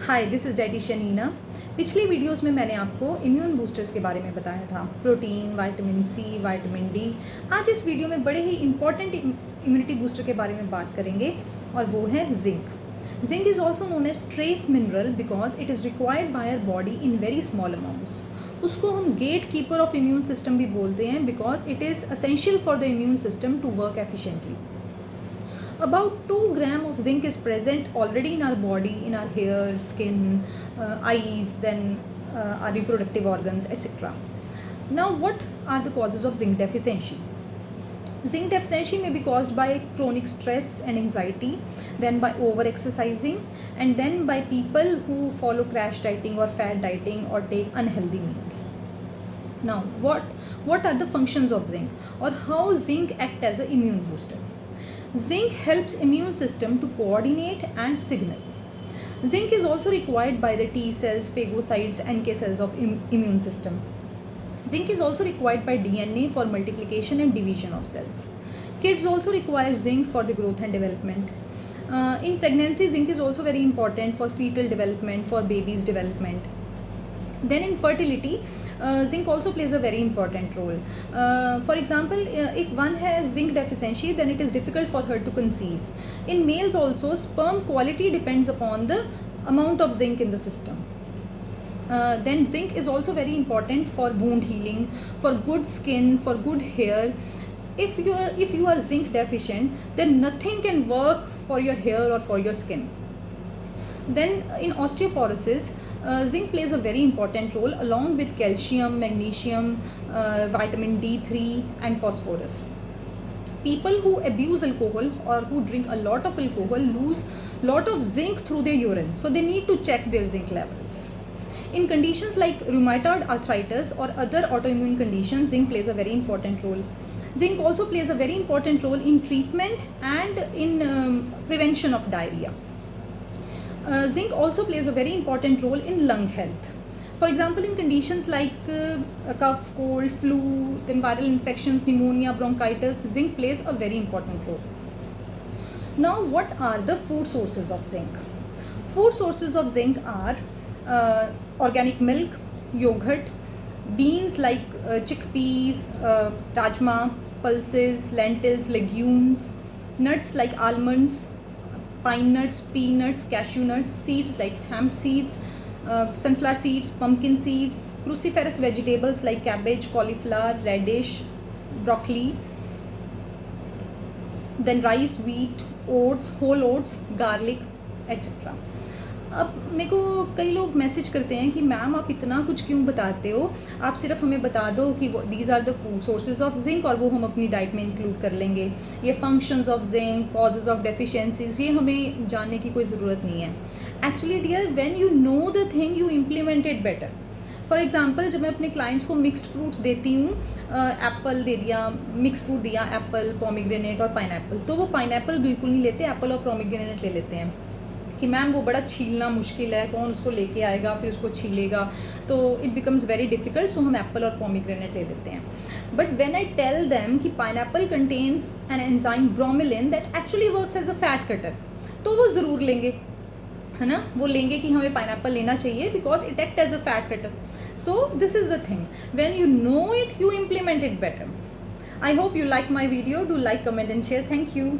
Hi, this is dietitian Neena. पिछली videos में मैंने आपको इम्यून बूस्टर्स के बारे में बताया था, protein, vitamin C, vitamin D. आज इस वीडियो में बड़े ही इंपॉर्टेंट इम्यूनिटी बूस्टर के बारे में बात करेंगे और वो है zinc. Zinc is also known as trace mineral because it is required by our body in very small amounts. उसको हम gate keeper of immune system भी बोलते हैं because it is essential for the immune system to work efficiently. About 2 grams of zinc is present already in our body, in our hair, skin, eyes, then our reproductive organs, etc. Now, what are the causes of zinc deficiency? Zinc deficiency may be caused by chronic stress and anxiety, then by over exercising, and then by people who follow crash dieting or fat dieting or take unhealthy meals. Now, what are the functions of zinc, or how zinc act as an immune booster? Zinc helps immune system to coordinate and signal. Zinc is also required by the T cells, phagocytes, NK cells of immune system. Zinc is also required by DNA for multiplication and division of cells. Kids also require zinc for the growth and development. In pregnancy, zinc is also very important for fetal development, for baby's development. Then in fertility, zinc also plays a very important role. For example, if one has zinc deficiency, then it is difficult for her to conceive. In males also, sperm quality depends upon the amount of zinc in the system. Then zinc is also very important for wound healing, for good skin, for good hair. If you are zinc deficient, then nothing can work for your hair or for your skin. Then in osteoporosis, zinc plays a very important role along with calcium, magnesium, vitamin D3 and phosphorus. People who abuse alcohol or who drink a lot of alcohol lose lot of zinc through their urine, so they need to check their zinc levels. In conditions like rheumatoid arthritis or other autoimmune conditions, zinc plays a very important role. Zinc also plays a very important role in treatment and in prevention of diarrhea. Zinc also plays a very important role in lung health. For example, in conditions like cough, cold, flu, then viral infections, pneumonia, bronchitis, zinc plays a very important role. Now, what are the food sources of zinc? Food sources of zinc are organic milk, yogurt, beans like chickpeas, rajma, pulses, lentils, legumes, nuts like almonds, pine nuts, peanuts, cashew nuts, seeds like hemp seeds, sunflower seeds, pumpkin seeds, cruciferous vegetables like cabbage, cauliflower, radish, broccoli, then rice, wheat, oats, whole oats, garlic, etc. अब मेरे को कई लोग message करते हैं कि ma'am आप इतना कुछ क्यों बताते हो, आप सिर्फ हमें बता दो कि these are the food sources of zinc और वो हम अपनी डाइट में इंक्लूड कर लेंगे. ये functions of zinc, causes of deficiencies, ये हमें जानने की कोई ज़रूरत नहीं है. Actually dear, when you know the thing you implement it better. For example, जब मैं अपने क्लाइंट्स को मिक्सड फ्रूट्स देती हूँ, एप्पल दे दिया, मिक्स फ्रूट दिया, एप्पल, पोमीग्रेनेट और पाइनएप्पल, तो वो पाइनएप्पल बिल्कुल नहीं लेते, एप्पल और पोमीग्रेनेट ले लेते हैं कि मैम वो बड़ा छीलना मुश्किल है, कौन उसको लेके आएगा, फिर उसको छीलेगा, तो it becomes very difficult, so हम एप्पल और पोमीग्रेनेट ले लेते हैं. But when I tell them कि pineapple contains an enzyme bromelain that actually works as a fat cutter, तो वो ज़रूर लेंगे, है ना. वो लेंगे कि हमें पाइनएप्पल लेना चाहिए because it act as a fat cutter. So this is the thing, when you know it, you implement it better. I hope you like my video. Do like, comment and share. Thank you.